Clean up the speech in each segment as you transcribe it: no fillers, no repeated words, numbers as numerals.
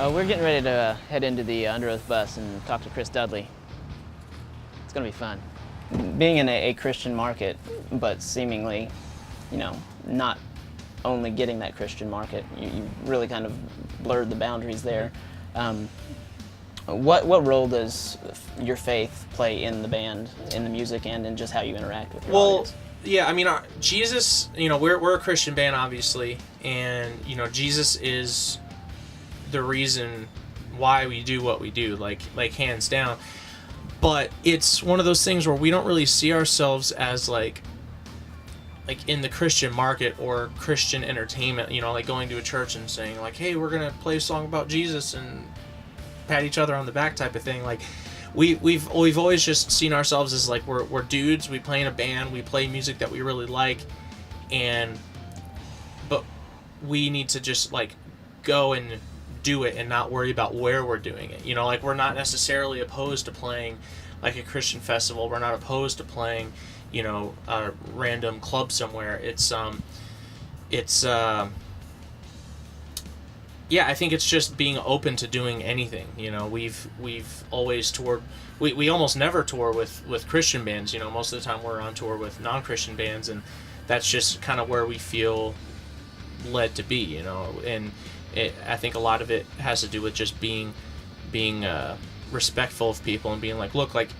We're getting ready to head into the Underoath bus and talk to Chris Dudley. It's going to be fun. Being in a Christian market, but seemingly, not only getting that Christian market, you really kind of blurred the boundaries there. What role does your faith play in the band, in the music, and in just how you interact with your audience? Yeah, I mean, Jesus, we're a Christian band, obviously, and, Jesus is the reason why we do what we do, like hands down. But it's one of those things where we don't really see ourselves as like in the Christian market or Christian entertainment, like going to a church and saying like, hey, we're gonna play a song about Jesus and pat each other on the back type of thing. Like we've always just seen ourselves as like we're dudes, we play in a band, we play music that we really like, but we need to just like go and do it and not worry about where we're doing it. Like we're not necessarily opposed to playing like a Christian festival. We're not opposed to playing, a random club somewhere. Yeah, I think it's just being open to doing anything. We've always toured. We almost never tour with Christian bands. Most of the time we're on tour with non-Christian bands, and that's just kind of where we feel led to be. And I think a lot of it has to do with just being respectful of people and being like, look, like,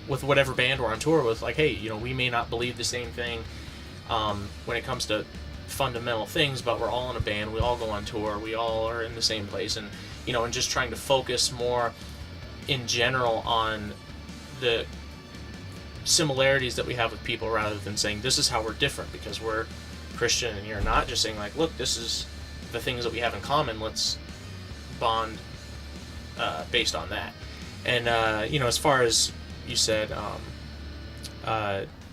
with whatever band we're on tour with, like, hey, we may not believe the same thing when it comes to fundamental things, but we're all in a band, we all go on tour, we all are in the same place, and and just trying to focus more in general on the similarities that we have with people rather than saying this is how we're different because we're Christian and you're not. Just saying like, look, this is the things that we have in common, let's bond based on that. And as far as you said,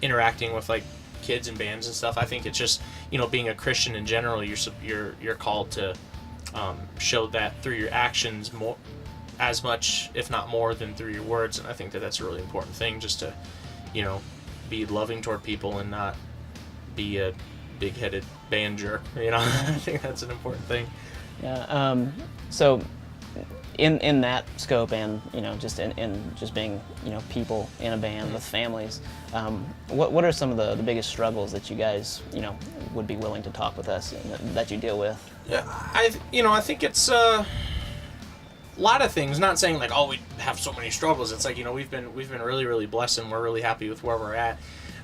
interacting with like kids and bands and stuff, I think it's just being a Christian in general, you're called to show that through your actions more, as much if not more than through your words. And I think that that's a really important thing, just to be loving toward people and not be a big-headed band jerk. I think that's an important thing. Yeah. So in that scope, and just in just being people in a band with families, what are some of the biggest struggles that you guys would be willing to talk with us that you deal with? Yeah, I think it's a lot of things. Not saying like, oh, we have so many struggles. It's like we've been really, really blessed, and we're really happy with where we're at.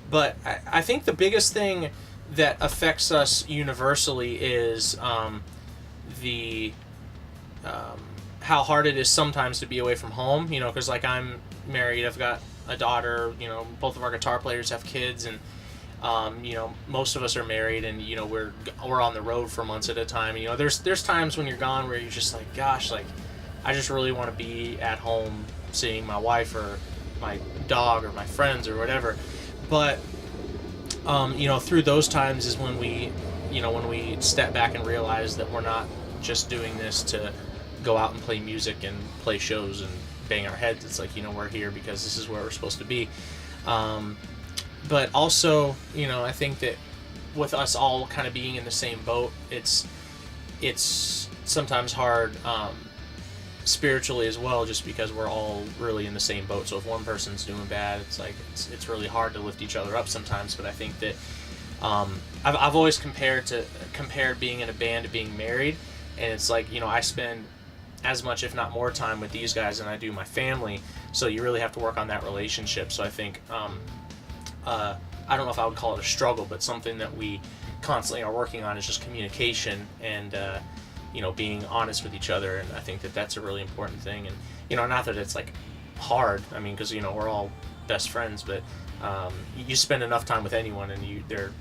But I think the biggest thing that affects us universally is how hard it is sometimes to be away from home, because like I'm married, I've got a daughter, both of our guitar players have kids, and most of us are married, and we're on the road for months at a time. There's times when you're gone where you're just like, gosh, like I just really want to be at home seeing my wife or my dog or my friends or whatever. But through those times is when we step back and realize that we're not just doing this to go out and play music and play shows and bang our heads. It's like, we're here because this is where we're supposed to be. But also, I think that with us all kind of being in the same boat, it's sometimes hard spiritually as well, just because we're all really in the same boat. So if one person's doing bad, it's like it's really hard to lift each other up sometimes. But I think that I've always compared being in a band to being married, and it's like I spend as much, if not more, time with these guys than I do my family. So you really have to work on that relationship. So I think I don't know if I would call it a struggle, but something that we constantly are working on is just communication and being honest with each other. And I think that that's a really important thing. And not that it's like hard. I mean, because we're all best friends, but you spend enough time with anyone, and there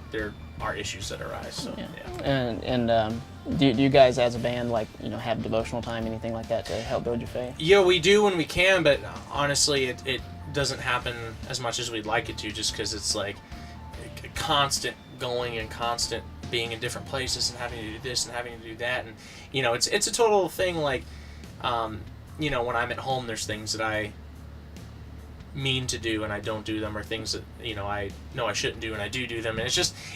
are issues that arise. So yeah. And do you guys as a band have devotional time, anything like that to help build your faith? Yeah, we do when we can, but honestly, it doesn't happen as much as we'd like it to, just because it's like constant going and constant being in different places and having to do this and having to do that, and it's a total thing. Like when I'm at home, there's things that I mean to do and I don't do them, or things that I know I shouldn't do and I do them, and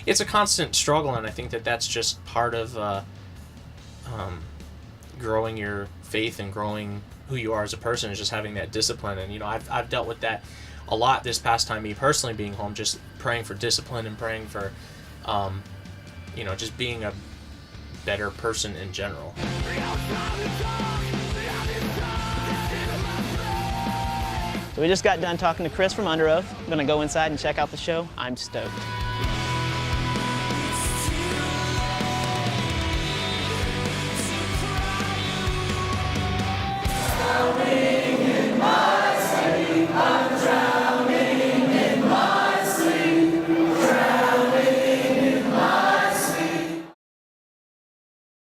it's a constant struggle. And I think that that's just part of growing your faith and growing who you are as a person is just having that discipline. And, you know, I've dealt with that a lot this past time, me personally being home, just praying for discipline and praying for, you know, just being a better person in general. So we just got done talking to Chris from Underoath. I'm gonna go inside and check out the show. I'm stoked.